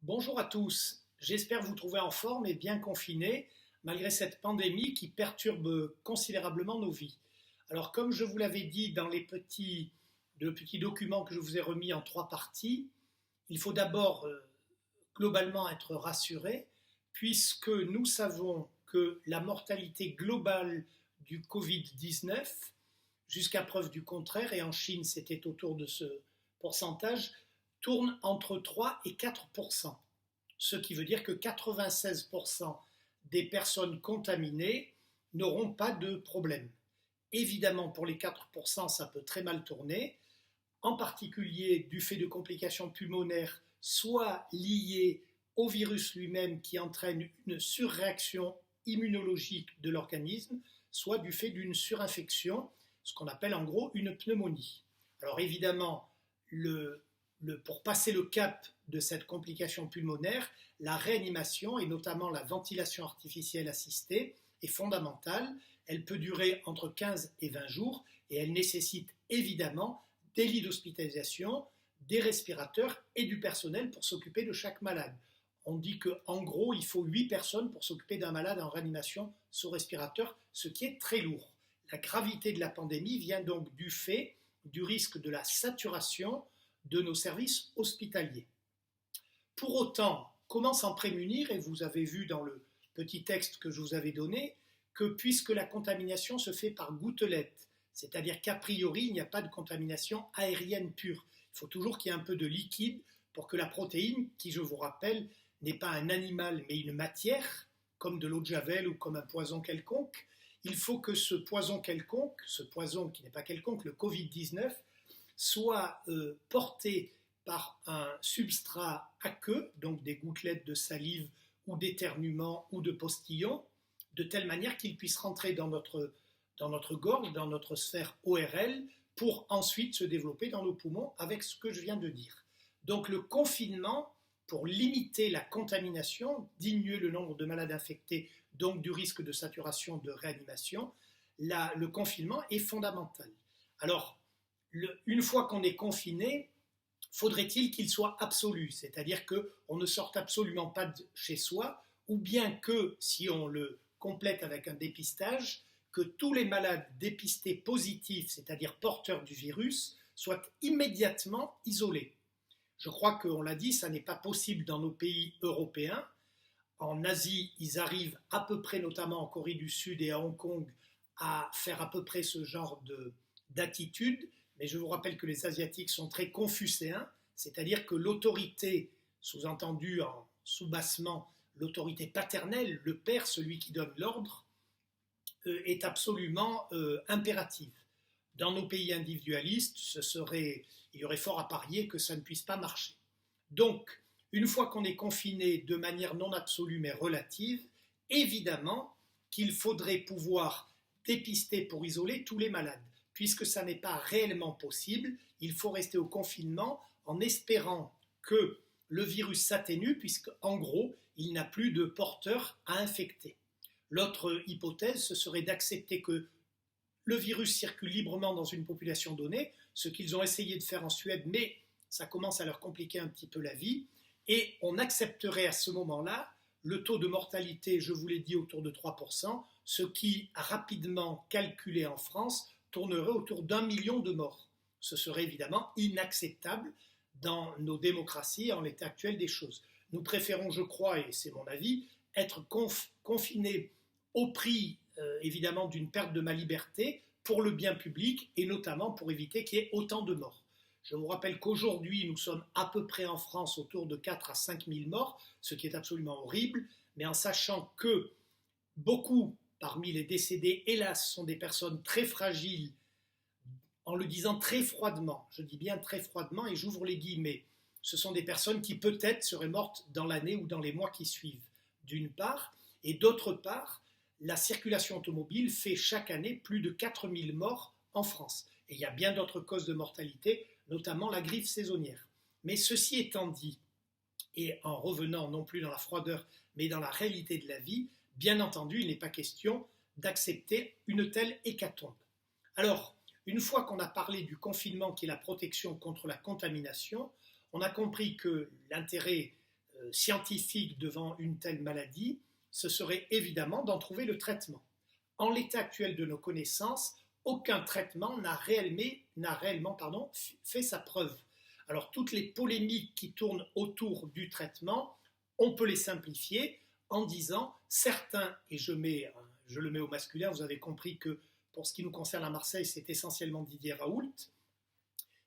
Bonjour à tous, j'espère vous trouver en forme et bien confinés malgré cette pandémie qui perturbe considérablement nos vies. Alors comme je vous l'avais dit dans le petit document que je vous ai remis en trois parties, il faut d'abord globalement être rassuré puisque nous savons que la mortalité globale du Covid-19, jusqu'à preuve du contraire, et en Chine c'était autour de ce pourcentage, tourne entre 3 et 4%, ce qui veut dire que 96% des personnes contaminées n'auront pas de problème. Évidemment, pour les 4%, ça peut très mal tourner, en particulier du fait de complications pulmonaires, soit liées au virus lui-même qui entraîne une surréaction immunologique de l'organisme, soit du fait d'une surinfection, ce qu'on appelle en gros une pneumonie. Alors évidemment, pour passer le cap de cette complication pulmonaire, la réanimation et notamment la ventilation artificielle assistée est fondamentale. Elle peut durer entre 15 et 20 jours et elle nécessite évidemment des lits d'hospitalisation, des respirateurs et du personnel pour s'occuper de chaque malade. On dit qu'en gros, il faut 8 personnes pour s'occuper d'un malade en réanimation sous respirateur, ce qui est très lourd. La gravité de la pandémie vient donc du fait du risque de la saturation de nos services hospitaliers. Pour autant, comment s'en prémunir? Et vous avez vu dans le petit texte que je vous avais donné que puisque la contamination se fait par gouttelettes, c'est-à-dire qu'a priori il n'y a pas de contamination aérienne pure, il faut toujours qu'il y ait un peu de liquide pour que la protéine, qui je vous rappelle n'est pas un animal mais une matière, comme de l'eau de javel ou comme un poison quelconque, il faut que ce poison quelconque, ce poison qui n'est pas quelconque, le Covid-19, soit porté par un substrat aqueux, donc des gouttelettes de salive ou d'éternuement ou de postillon, de telle manière qu'il puisse rentrer dans notre gorge, dans notre sphère ORL, pour ensuite se développer dans nos poumons avec ce que je viens de dire. Donc le confinement, pour limiter la contamination, diminuer le nombre de malades infectés, donc du risque de saturation de réanimation, le confinement est fondamental. Alors, une fois qu'on est confiné, faudrait-il qu'il soit absolu, c'est-à-dire qu'on ne sorte absolument pas de chez soi, ou bien que, si on le complète avec un dépistage, que tous les malades dépistés positifs, c'est-à-dire porteurs du virus, soient immédiatement isolés. Je crois qu'on l'a dit, ça n'est pas possible dans nos pays européens. En Asie, ils arrivent à peu près, notamment en Corée du Sud et à Hong Kong, à faire à peu près ce genre d'attitude. Mais je vous rappelle que les Asiatiques sont très confucéens, c'est-à-dire que l'autorité, sous-entendu en sous-bassement, l'autorité paternelle, le père, celui qui donne l'ordre, est absolument impérative. Dans nos pays individualistes, il y aurait fort à parier que ça ne puisse pas marcher. Donc, une fois qu'on est confiné de manière non absolue mais relative, évidemment qu'il faudrait pouvoir dépister pour isoler tous les malades. Puisque ça n'est pas réellement possible, il faut rester au confinement en espérant que le virus s'atténue, puisqu'en gros, il n'a plus de porteurs à infecter. L'autre hypothèse, ce serait d'accepter que le virus circule librement dans une population donnée, ce qu'ils ont essayé de faire en Suède, mais ça commence à leur compliquer un petit peu la vie, et on accepterait à ce moment-là le taux de mortalité, je vous l'ai dit, autour de 3%, ce qui, rapidement calculé en France, tournerait autour d'1 million de morts. Ce serait évidemment inacceptable dans nos démocraties en l'état actuel des choses. Nous préférons, je crois, et c'est mon avis, être confinés au prix évidemment d'une perte de ma liberté pour le bien public et notamment pour éviter qu'il y ait autant de morts. Je vous rappelle qu'aujourd'hui, nous sommes à peu près en France autour de 4 à 5 000 morts, ce qui est absolument horrible, mais en sachant que beaucoup parmi les décédés, hélas, sont des personnes très fragiles, en le disant très froidement, je dis bien très froidement et j'ouvre les guillemets, ce sont des personnes qui peut-être seraient mortes dans l'année ou dans les mois qui suivent, d'une part, et d'autre part, la circulation automobile fait chaque année plus de 4 000 morts en France. Et il y a bien d'autres causes de mortalité, notamment la grippe saisonnière. Mais ceci étant dit, et en revenant non plus dans la froideur, mais dans la réalité de la vie, bien entendu, il n'est pas question d'accepter une telle hécatombe. Alors, une fois qu'on a parlé du confinement qui est la protection contre la contamination, on a compris que l'intérêt scientifique devant une telle maladie, ce serait évidemment d'en trouver le traitement. En l'état actuel de nos connaissances, aucun traitement n'a réellement fait sa preuve. Alors toutes les polémiques qui tournent autour du traitement, on peut les simplifier en disant certains, et je le mets au masculin, vous avez compris que pour ce qui nous concerne à Marseille, c'est essentiellement Didier Raoult,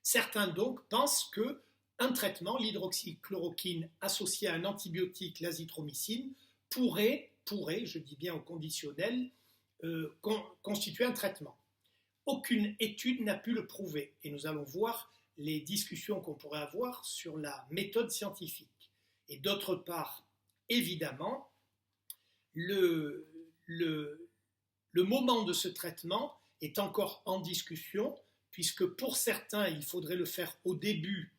certains donc pensent que un traitement, l'hydroxychloroquine associé à un antibiotique, l'azithromycine, pourrait, je dis bien au conditionnel, constituer un traitement. Aucune étude n'a pu le prouver et nous allons voir les discussions qu'on pourrait avoir sur la méthode scientifique. Et d'autre part, évidemment, le moment de ce traitement est encore en discussion puisque pour certains, il ne faudrait pas le faire au début,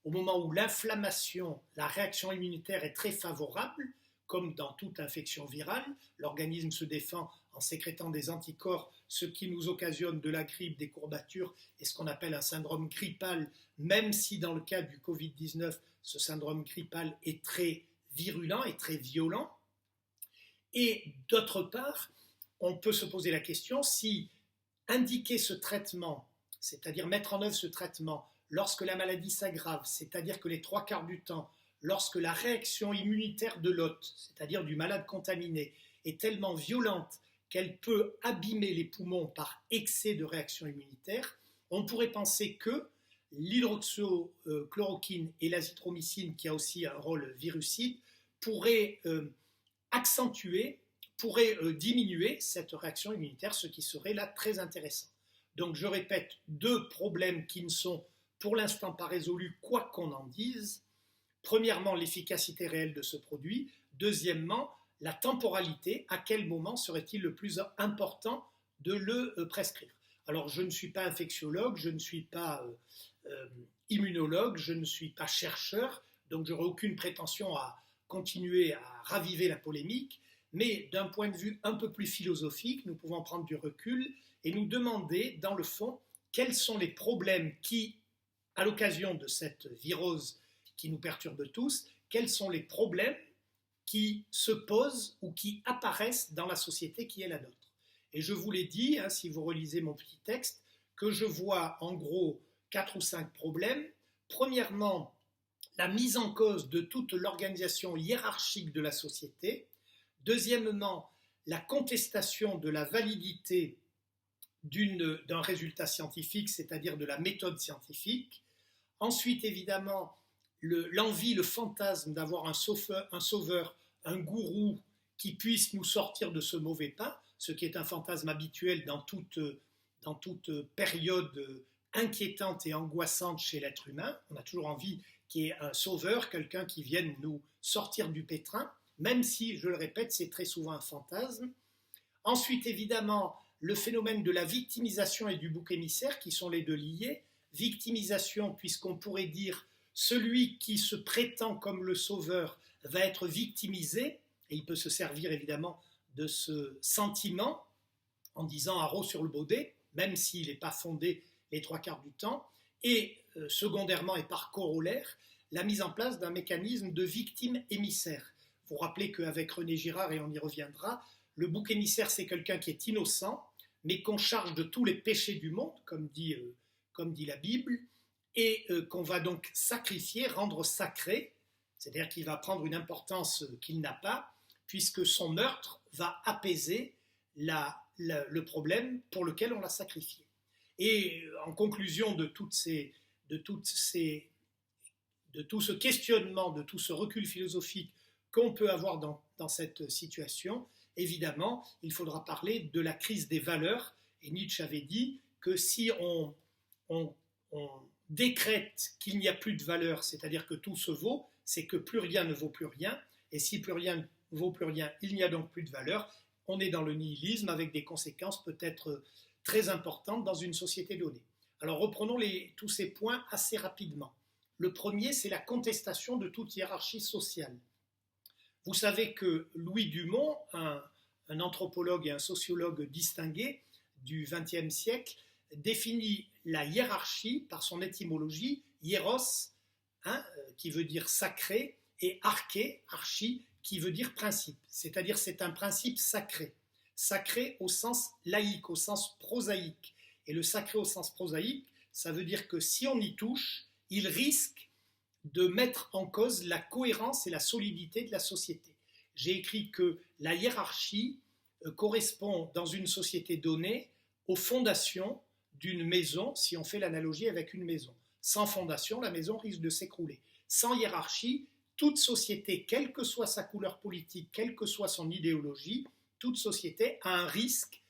au moment où l'inflammation, la réaction immunitaire est très favorable, comme dans toute infection virale. L'organisme se défend en sécrétant des anticorps, ce qui nous occasionne de la grippe, des courbatures et ce qu'on appelle un syndrome grippal, même si dans le cas du Covid-19, ce syndrome grippal est très virulent et très violent. Et d'autre part, on peut se poser la question si indiquer ce traitement, c'est-à-dire mettre en œuvre ce traitement lorsque la maladie s'aggrave, c'est-à-dire que les 3/4 du temps, lorsque la réaction immunitaire de l'hôte, c'est-à-dire du malade contaminé, est tellement violente qu'elle peut abîmer les poumons par excès de réaction immunitaire, on pourrait penser que l'hydroxychloroquine et l'azithromycine, qui a aussi un rôle virucide, pourraient diminuer cette réaction immunitaire, ce qui serait là très intéressant. Donc je répète, 2 problèmes qui ne sont pour l'instant pas résolus, quoi qu'on en dise. Premièrement, l'efficacité réelle de ce produit. Deuxièmement, la temporalité. À quel moment serait-il le plus important de le prescrire? Alors, je ne suis pas infectiologue, je ne suis pas immunologue, je ne suis pas chercheur, donc je n'aurai aucune prétention à continuer à raviver la polémique. Mais d'un point de vue un peu plus philosophique, nous pouvons prendre du recul et nous demander, dans le fond, quels sont les problèmes qui, à l'occasion de cette virose qui nous perturbe tous, quels sont les problèmes qui se posent ou qui apparaissent dans la société qui est la nôtre. Et je vous l'ai dit, si vous relisez mon petit texte, que je vois en gros 4 ou 5 problèmes. Premièrement, la mise en cause de toute l'organisation hiérarchique de la société. Deuxièmement, la contestation de la validité d'un résultat scientifique, c'est-à-dire de la méthode scientifique. Ensuite, évidemment, l'envie, le fantasme d'avoir un sauveur, un gourou qui puisse nous sortir de ce mauvais pas, ce qui est un fantasme habituel dans toute période inquiétante et angoissante chez l'être humain. On a toujours envie qu'il y ait un sauveur, quelqu'un qui vienne nous sortir du pétrin, même si, je le répète, c'est très souvent un fantasme. Ensuite, évidemment, le phénomène de la victimisation et du bouc émissaire, qui sont les deux liés. Victimisation, puisqu'on pourrait dire celui qui se prétend comme le sauveur va être victimisé, et il peut se servir évidemment de ce sentiment en disant haro sur le baudet, même s'il n'est pas fondé les 3/4 du temps, et secondairement et par corollaire, la mise en place d'un mécanisme de victime émissaire. Vous vous rappelez qu'avec René Girard, et on y reviendra, le bouc émissaire c'est quelqu'un qui est innocent, mais qu'on charge de tous les péchés du monde, comme dit la Bible, et qu'on va donc sacrifier, rendre sacré, c'est-à-dire qu'il va prendre une importance qu'il n'a pas, puisque son meurtre va apaiser le problème pour lequel on l'a sacrifié. Et en conclusion de tout ce questionnement, de tout ce recul philosophique qu'on peut avoir dans cette situation, évidemment, il faudra parler de la crise des valeurs. Et Nietzsche avait dit que si on décrète qu'il n'y a plus de valeur, c'est-à-dire que tout se vaut, c'est que plus rien ne vaut plus rien. Et si plus rien ne vaut plus rien, il n'y a donc plus de valeur. On est dans le nihilisme avec des conséquences peut-être très importantes dans une société donnée. Alors reprenons tous ces points assez rapidement. Le premier, c'est la contestation de toute hiérarchie sociale. Vous savez que Louis Dumont, un anthropologue et un sociologue distingué du XXe siècle, définit la hiérarchie par son étymologie, hieros, hein, qui veut dire sacré, et arché, archi, qui veut dire principe. C'est-à-dire c'est un principe sacré. Sacré au sens laïque, au sens prosaïque. Et le sacré au sens prosaïque, ça veut dire que si on y touche, il risque de mettre en cause la cohérence et la solidité de la société. J'ai écrit que la hiérarchie correspond dans une société donnée aux fondations d'une maison, si on fait l'analogie avec une maison. Sans fondation, la maison risque de s'écrouler. Sans hiérarchie, toute société, quelle que soit sa couleur politique, quelle que soit son idéologie, toute société a un risque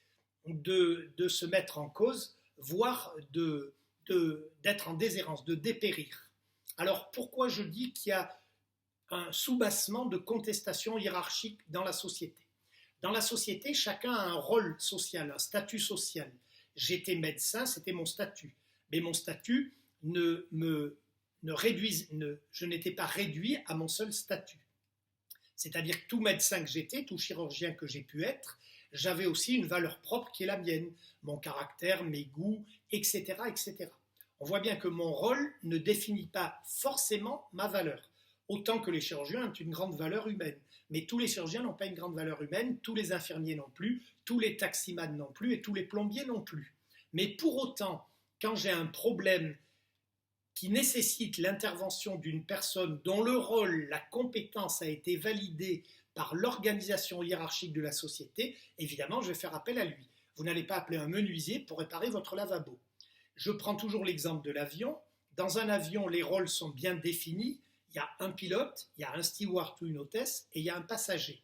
de se mettre en cause, voire d'être en déshérence, de dépérir. Alors pourquoi je dis qu'il y a un soubassement de contestation hiérarchique dans la société? Dans la société, chacun a un rôle social, un statut social. J'étais médecin, c'était mon statut. Mais mon statut je n'étais pas réduit à mon seul statut. C'est-à-dire que tout médecin que j'étais, tout chirurgien que j'ai pu être, j'avais aussi une valeur propre qui est la mienne, mon caractère, mes goûts, etc., etc. On voit bien que mon rôle ne définit pas forcément ma valeur, autant que les chirurgiens ont une grande valeur humaine. Mais tous les chirurgiens n'ont pas une grande valeur humaine, tous les infirmiers non plus, tous les taximans non plus et tous les plombiers non plus. Mais pour autant, quand j'ai un problème qui nécessite l'intervention d'une personne dont le rôle, la compétence a été validée par l'organisation hiérarchique de la société, évidemment, je vais faire appel à lui. Vous n'allez pas appeler un menuisier pour réparer votre lavabo. Je prends toujours l'exemple de l'avion. Dans un avion, les rôles sont bien définis. Il y a un pilote, il y a un steward ou une hôtesse, et il y a un passager.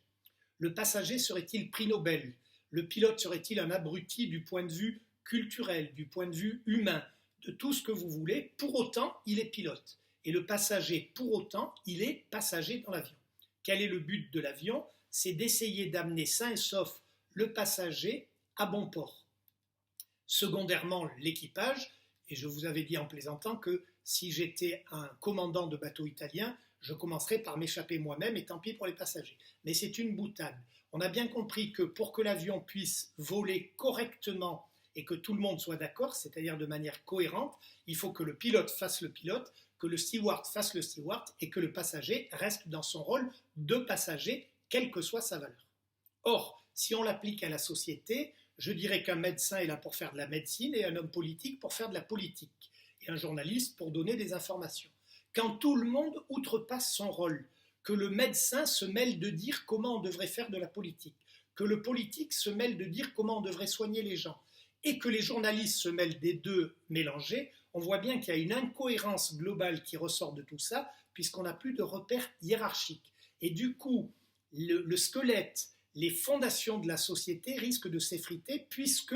Le passager serait-il prix Nobel? Le pilote serait-il un abruti du point de vue culturel, du point de vue humain, de tout ce que vous voulez? Pour autant, il est pilote. Et le passager, pour autant, il est passager dans l'avion. Quel est le but de l'avion? C'est d'essayer d'amener sain et sauf le passager à bon port. Secondairement, l'équipage, et je vous avais dit en plaisantant que si j'étais un commandant de bateau italien, je commencerais par m'échapper moi-même et tant pis pour les passagers. Mais c'est une boutade. On a bien compris que pour que l'avion puisse voler correctement et que tout le monde soit d'accord, c'est-à-dire de manière cohérente, il faut que le pilote fasse le pilote, que le steward fasse le steward et que le passager reste dans son rôle de passager, quelle que soit sa valeur. Or, si on l'applique à la société, je dirais qu'un médecin est là pour faire de la médecine et un homme politique pour faire de la politique, et un journaliste pour donner des informations. Quand tout le monde outrepasse son rôle, que le médecin se mêle de dire comment on devrait faire de la politique, que le politique se mêle de dire comment on devrait soigner les gens, et que les journalistes se mêlent des deux mélangés, on voit bien qu'il y a une incohérence globale qui ressort de tout ça, puisqu'on n'a plus de repères hiérarchiques. Et du coup, le squelette, les fondations de la société risquent de s'effriter, puisque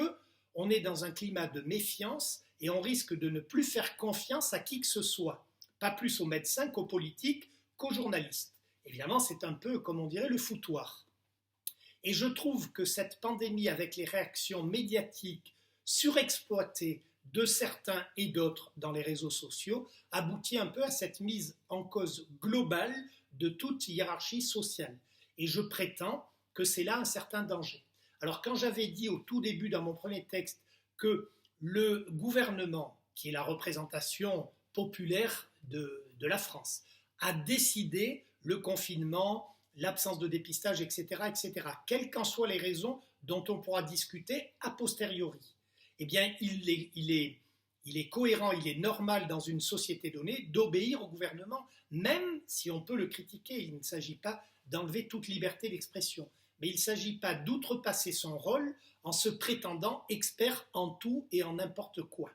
on est dans un climat de méfiance et on risque de ne plus faire confiance à qui que ce soit, pas plus aux médecins qu'aux politiques qu'aux journalistes. Évidemment, c'est un peu, comme on dirait, le foutoir. Et je trouve que cette pandémie, avec les réactions médiatiques surexploitées de certains et d'autres dans les réseaux sociaux, aboutit un peu à cette mise en cause globale de toute hiérarchie sociale. Et je prétends que c'est là un certain danger. Alors quand j'avais dit au tout début dans mon premier texte que le gouvernement, qui est la représentation populaire de la France, a décidé le confinement, l'absence de dépistage, etc., etc., quelles qu'en soient les raisons dont on pourra discuter a posteriori, eh bien, il est cohérent, il est normal dans une société donnée d'obéir au gouvernement, même si on peut le critiquer. Il ne s'agit pas d'enlever toute liberté d'expression, mais il ne s'agit pas d'outrepasser son rôle en se prétendant expert en tout et en n'importe quoi.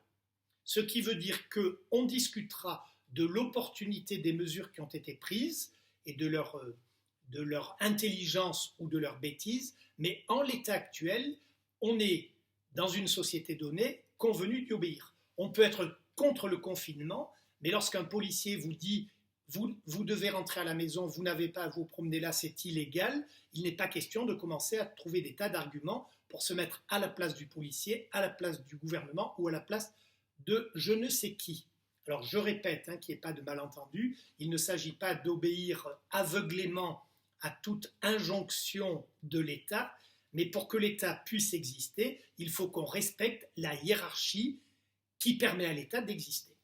Ce qui veut dire qu'on discutera de l'opportunité des mesures qui ont été prises et de leur intelligence ou de leur bêtise, mais en l'état actuel, on est dans une société donnée convenu d'y obéir. On peut être contre le confinement, mais lorsqu'un policier vous dit vous devez rentrer à la maison, vous n'avez pas à vous promener là, c'est illégal, il n'est pas question de commencer à trouver des tas d'arguments pour se mettre à la place du policier, à la place du gouvernement ou à la place de je ne sais qui. Alors je répète, qu'il n'y ait pas de malentendu, il ne s'agit pas d'obéir aveuglément à toute injonction de l'État, mais pour que l'État puisse exister, il faut qu'on respecte la hiérarchie qui permet à l'État d'exister.